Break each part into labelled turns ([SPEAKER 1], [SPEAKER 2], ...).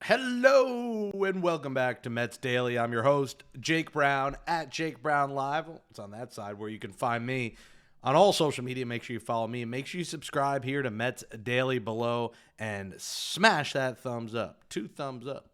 [SPEAKER 1] Hello and welcome back to Mets Daily. I'm your host, Jake Brown, at Jake Brown Live. It's on that side where you can find me on all social media. Make sure you follow me and make sure you subscribe here to Mets Daily below and smash that thumbs up. 2 thumbs up.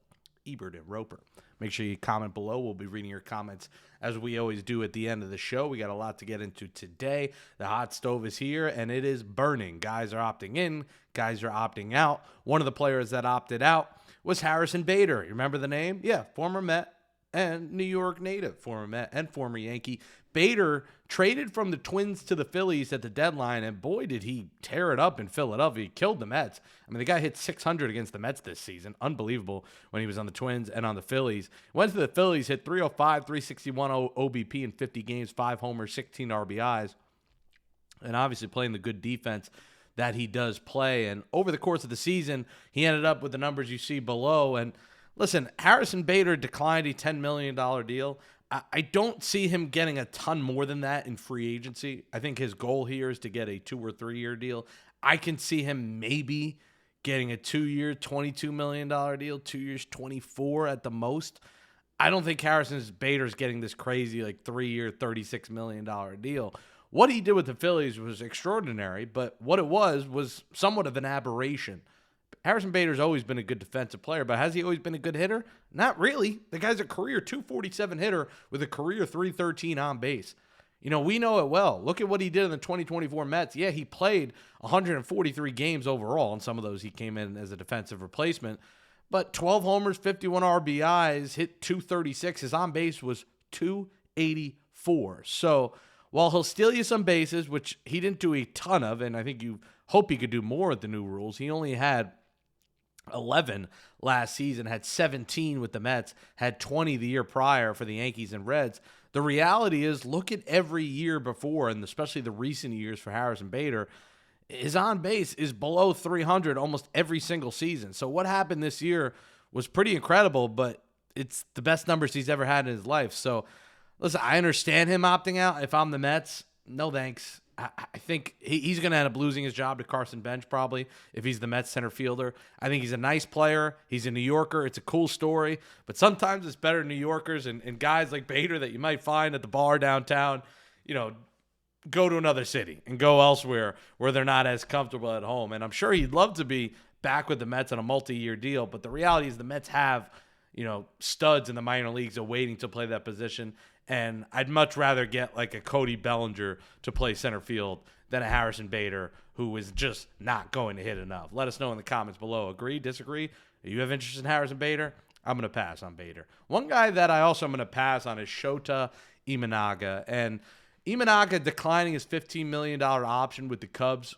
[SPEAKER 1] Ebert and Roper. Make sure you comment below. We'll be reading your comments as we always do at the end of the show. We got a lot to get into today. The hot stove is here and it is burning. Guys are opting in. Guys are opting out. One of the players that opted out was Harrison Bader. You remember the name? Yeah, former Met and New York native, former Met and former Yankee. Bader traded from the Twins to the Phillies at the deadline, and boy, did he tear it up in Philadelphia. He killed the Mets. I mean, the guy hit 600 against the Mets this season. Unbelievable when he was on the Twins and on the Phillies. Went to the Phillies, hit 305, 361 OBP in 50 games, 5 homers, 16 RBIs, and obviously playing the good defense that he does play. And over the course of the season, he ended up with the numbers you see below. And listen, Harrison Bader declined a $10 million deal. I don't see him getting a ton more than that in free agency. I think his goal here is to get a 2 or 3 year deal. I can see him maybe getting a 2-year, $22 million deal, 2 years, 24 at the most. I don't think Harrison Bader's getting this crazy like 3-year, $36 million deal. What he did with the Phillies was extraordinary, but what it was somewhat of an aberration. Harrison Bader's always been a good defensive player, but has he always been a good hitter? Not really. The guy's a career 247 hitter with a career 313 on base. You know, we know it well. Look at what he did in the 2024 Mets. Yeah, he played 143 games overall, and some of those he came in as a defensive replacement. But 12 homers, 51 RBIs, hit 236. His on base was 284. So while he'll steal you some bases, which he didn't do a ton of, and I think you hope he could do more with the new rules, he only had 11 last season, had 17 with the Mets, had 20 the year prior for the Yankees and Reds. The reality is, look at every year before, and especially the recent years for Harrison Bader, his on base is below 300 almost every single season. So what happened this year was pretty incredible, but it's the best numbers he's ever had in his life. So listen, I understand him opting out. If I'm the Mets, no thanks. I think he's going to end up losing his job to Carson Bench probably if he's the Mets center fielder. I think he's a nice player. He's a New Yorker. It's a cool story. But sometimes it's better New Yorkers and guys like Bader that you might find at the bar downtown, you know, go to another city and go elsewhere where they're not as comfortable at home. And I'm sure he'd love to be back with the Mets on a multi-year deal. But the reality is the Mets have, you know, studs in the minor leagues awaiting to play that position. And I'd much rather get like a Cody Bellinger to play center field than a Harrison Bader who is just not going to hit enough. Let us know in the comments below. Agree? Disagree? You have interest in Harrison Bader? I'm going to pass on Bader. One guy that I also am going to pass on is Shota Imanaga. And Imanaga declining his $15 million option with the Cubs.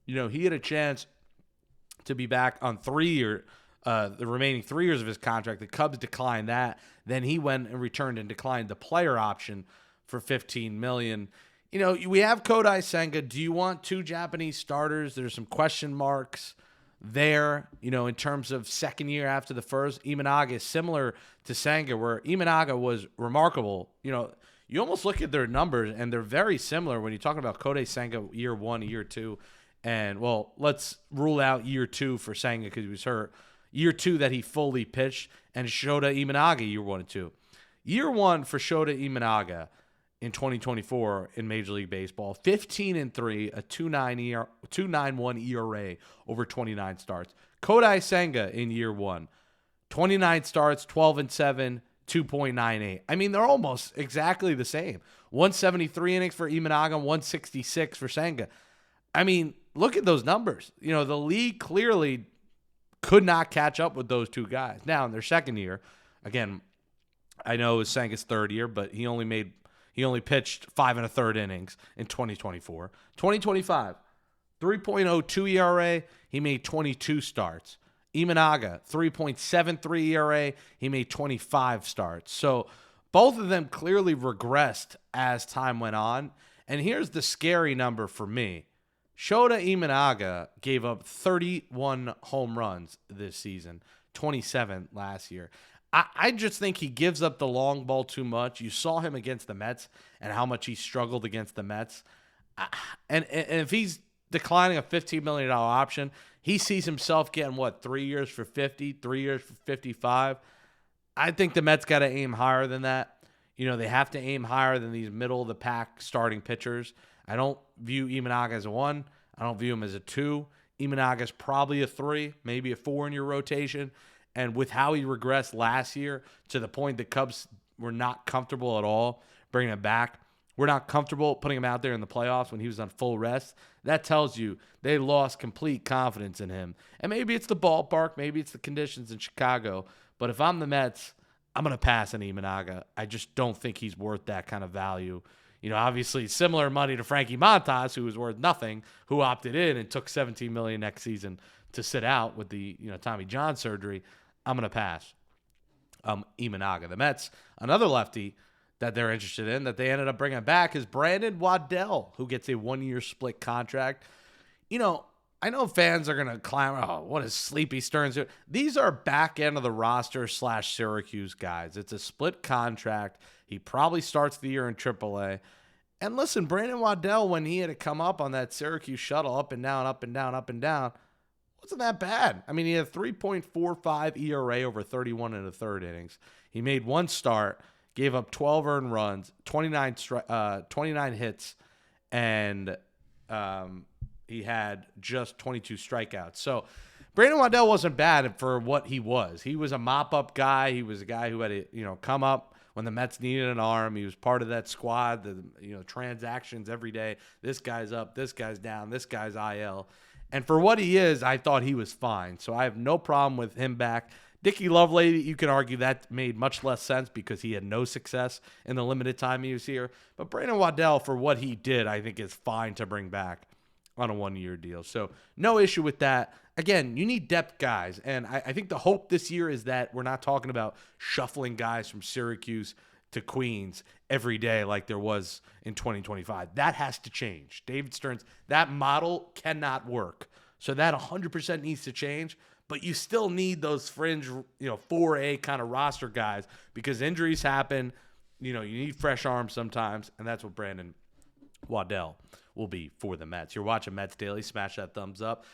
[SPEAKER 1] You know, he had a chance to be back on the remaining 3 years of his contract. The Cubs declined that. Then he went and returned and declined the player option for $15 million. You know, we have Kodai Senga. Do you want 2 Japanese starters? There's some question marks there, you know, in terms of second year after the first. Imanaga is similar to Senga, where Imanaga was remarkable. You know, you almost look at their numbers, and they're very similar when you're talking about Kodai Senga year 1, year 2. And, well, let's rule out year 2 for Senga because he was hurt. Year 2 that he fully pitched, and Shota Imanaga year 1 and 2. Year 1 for Shota Imanaga in 2024 in Major League Baseball, 15-3, a 2.91 ERA over 29 starts. Kodai Senga in year 1, 29 starts, 12-7, 2.98. I mean, they're almost exactly the same. 173 innings for Imanaga, 166 for Senga. I mean, look at those numbers. You know, the league clearly could not catch up with those 2 guys. Now, in their second year, again, I know it was Senga's third year, but he only pitched 5 1/3 innings in 2024. 2025, 3.02 ERA, he made 22 starts. Imanaga, 3.73 ERA, he made 25 starts. So both of them clearly regressed as time went on. And here's the scary number for me. Shota Imanaga gave up 31 home runs this season, 27 last year. I just think he gives up the long ball too much. You saw him against the Mets and how much he struggled against the Mets. And if he's declining a $15 million option, He sees himself getting, 3 years for 50, 3 years for 55. I think the Mets got to aim higher than that. They have to aim higher than these middle-of-the-pack starting pitchers. I don't view Imanaga as a 1. I don't view him as a 2. Imanaga's probably a 3, maybe a 4 in your rotation. And with how he regressed last year to the point the Cubs were not comfortable at all bringing him back, we're not comfortable putting him out there in the playoffs when he was on full rest. That tells you they lost complete confidence in him. And maybe it's the ballpark, maybe it's the conditions in Chicago. But if I'm the Mets, I'm going to pass on Imanaga. I just don't think he's worth that kind of value. Obviously similar money to Frankie Montas, who was worth nothing, who opted in and took $17 million next season to sit out with the Tommy John surgery. I'm going to pass. Imanaga. The Mets, another lefty that they're interested in that they ended up bringing back is Brandon Waddell, who gets a 1-year split contract. I know fans are going to clamor, oh, what is Sleepy Stearns doing? These are back end of the roster / Syracuse guys. It's a split contract. He probably starts the year in AAA. And listen, Brandon Waddell, when he had to come up on that Syracuse shuttle, up and down, up and down, up and down, wasn't that bad. I mean, he had 3.45 ERA over 31 and a third innings. He made one start, gave up 12 earned runs, 29 hits, and he had just 22 strikeouts. So Brandon Waddell wasn't bad for what he was. He was a mop-up guy. He was a guy who had to, come up when the Mets needed an arm. He was part of that squad, the transactions every day. This guy's up, this guy's down, this guy's IL. And for what he is, I thought he was fine. So I have no problem with him back. Dickie Lovelady, you can argue that made much less sense because he had no success in the limited time he was here. But Brandon Waddell, for what he did, I think is fine to bring back on a 1-year deal. So no issue with that. Again, you need depth guys. And I think the hope this year is that we're not talking about shuffling guys from Syracuse to Queens every day like there was in 2025. That has to change. David Stearns, that model cannot work. So that 100% needs to change. But you still need those fringe, 4A kind of roster guys because injuries happen. You need fresh arms sometimes. And that's what Brandon Waddell will be for the Mets. You're watching Mets Daily. Smash that thumbs up.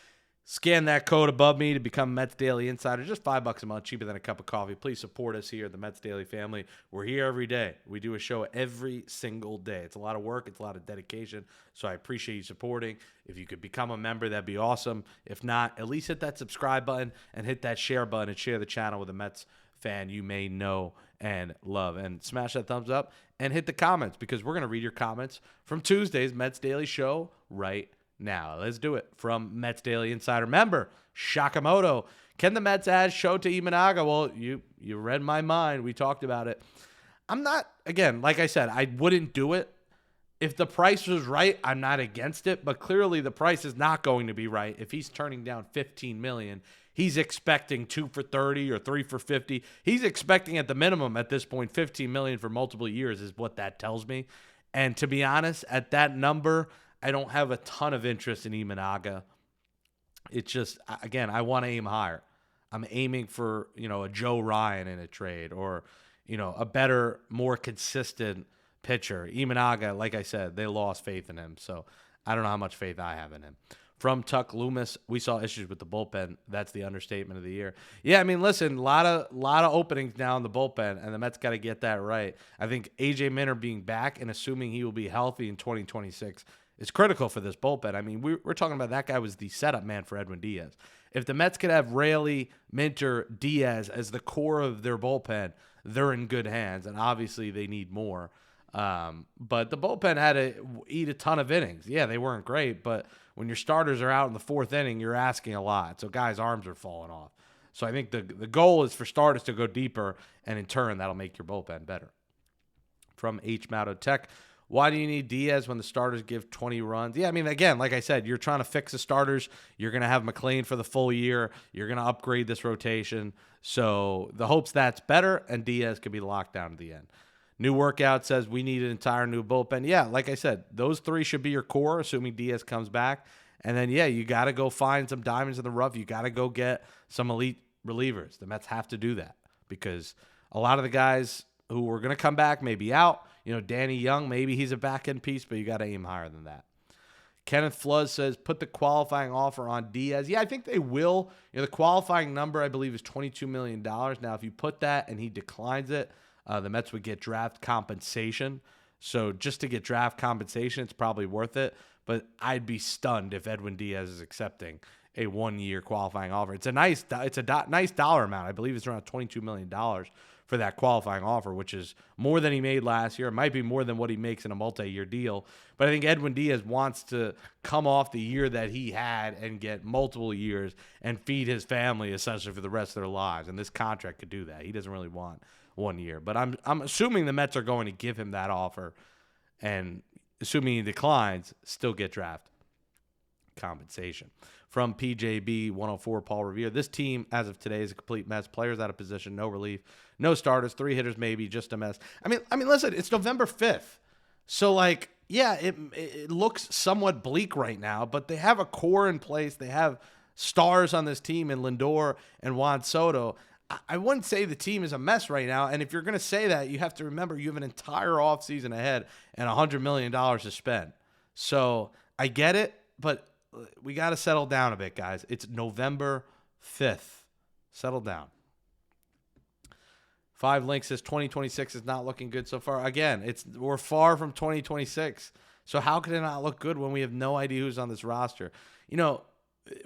[SPEAKER 1] Scan that code above me to become Mets Daily Insider. Just $5 a month, cheaper than a cup of coffee. Please support us here at the Mets Daily family. We're here every day. We do a show every single day. It's a lot of work. It's a lot of dedication. So I appreciate you supporting. If you could become a member, that'd be awesome. If not, at least hit that subscribe button and hit that share button and share the channel with a Mets fan you may know and love. And smash that thumbs up and hit the comments because we're going to read your comments from Tuesday's Mets Daily show right now. Let's do it. From Mets Daily Insider member Shakamoto. Can the Mets add Shota Imanaga? Well, you read my mind. We talked about it. I'm not, again, like I said, I wouldn't do it. If the price was right, I'm not against it, but clearly the price is not going to be right. If he's turning down $15 million, he's expecting 2 for 30 or 3 for 50. He's expecting at the minimum at this point $15 million for multiple years is what that tells me. And to be honest, at that number, I don't have a ton of interest in Imanaga. It's just, again, I want to aim higher. I'm aiming for, a Joe Ryan in a trade or, a better, more consistent pitcher. Imanaga, like I said, they lost faith in him. So I don't know how much faith I have in him. From Tuck Loomis, we saw issues with the bullpen. That's the understatement of the year. Yeah, I mean, listen, a lot of openings now in the bullpen, and the Mets got to get that right. I think A.J. Minter being back and assuming he will be healthy in 2026 is critical for this bullpen. I mean, we're talking about that guy was the setup man for Edwin Diaz. If the Mets could have Raley, Minter, Diaz as the core of their bullpen, they're in good hands, and obviously they need more. But the bullpen had to eat a ton of innings. Yeah, they weren't great, but when your starters are out in the fourth inning, you're asking a lot. So guys' arms are falling off. So I think the goal is for starters to go deeper, and in turn, that'll make your bullpen better. From H. Mato Tech, why do you need Diaz when the starters give 20 runs? Yeah, I mean, again, like I said, you're trying to fix the starters. You're going to have McLean for the full year. You're going to upgrade this rotation. So the hope's that's better, and Diaz could be locked down to the end. New Workout says we need an entire new bullpen. Yeah, like I said, those three should be your core, assuming Diaz comes back. And then, yeah, you got to go find some diamonds in the rough. You got to go get some elite relievers. The Mets have to do that because a lot of the guys who were going to come back may be out. Danny Young, maybe he's a back-end piece, but you got to aim higher than that. Kenneth Flood says, put the qualifying offer on Diaz. Yeah, I think they will. The qualifying number, I believe, is $22 million. Now, if you put that and he declines it, the Mets would get draft compensation. So just to get draft compensation, it's probably worth it. But I'd be stunned if Edwin Diaz is accepting a 1-year qualifying offer. It's a nice dollar amount. I believe it's around $22 million for that qualifying offer, which is more than he made last year. It might be more than what he makes in a multi-year deal. But I think Edwin Diaz wants to come off the year that he had and get multiple years and feed his family essentially for the rest of their lives. And this contract could do that. He doesn't really want 1 year. But I'm assuming the Mets are going to give him that offer, and assuming he declines, still get draft compensation. From PJB 104, Paul Revere. This team, as of today, is a complete mess. Players out of position, no relief, no starters, 3 hitters maybe, just a mess. I mean, listen, it's November 5th. So, yeah, it looks somewhat bleak right now, but they have a core in place. They have stars on this team in Lindor and Juan Soto. I wouldn't say the team is a mess right now. And if you're going to say that, you have to remember you have an entire offseason ahead and $100 million to spend. So I get it, but we got to settle down a bit, guys. It's November 5th. Settle down. 5 Links says 2026 is not looking good so far. Again, we're far from 2026. So how could it not look good when we have no idea who's on this roster?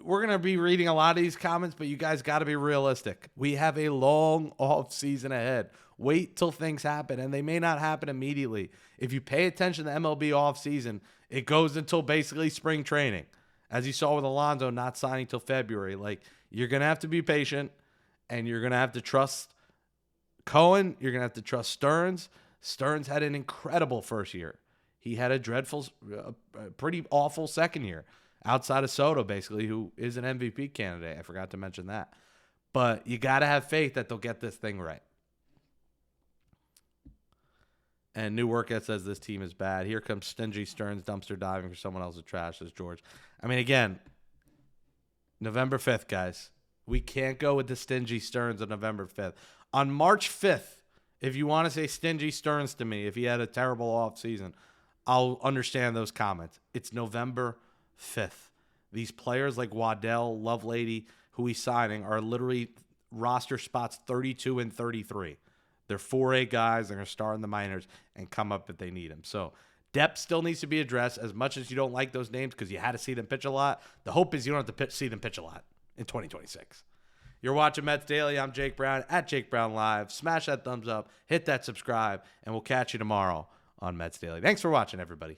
[SPEAKER 1] We're going to be reading a lot of these comments, but you guys got to be realistic. We have a long off season ahead. Wait till things happen, and they may not happen immediately. If you pay attention to MLB off season, it goes until basically spring training. As you saw with Alonso not signing till February. You're going to have to be patient, and you're going to have to trust Cohen. You're going to have to trust Stearns. Stearns had an incredible first year. He had a dreadful, pretty awful second year. Outside of Soto, basically, who is an MVP candidate. I forgot to mention that. But you got to have faith that they'll get this thing right. And New Workout says this team is bad. Here comes stingy Stearns dumpster diving for someone else's trash, says George. Again, November 5th, guys. We can't go with the stingy Stearns on November 5th. On March 5th, if you want to say stingy Stearns to me, if he had a terrible offseason, I'll understand those comments. It's November 5th. These players like Waddell, Lovelady, who he's signing, are literally roster spots 32 and 33. They're 4A guys. They're going to start in the minors and come up if they need them. So depth still needs to be addressed. As much as you don't like those names because you had to see them pitch a lot, the hope is you don't have to see them pitch a lot in 2026. You're watching Mets Daily. I'm Jake Brown at Jake Brown Live. Smash that thumbs up. Hit that subscribe. And we'll catch you tomorrow on Mets Daily. Thanks for watching, everybody.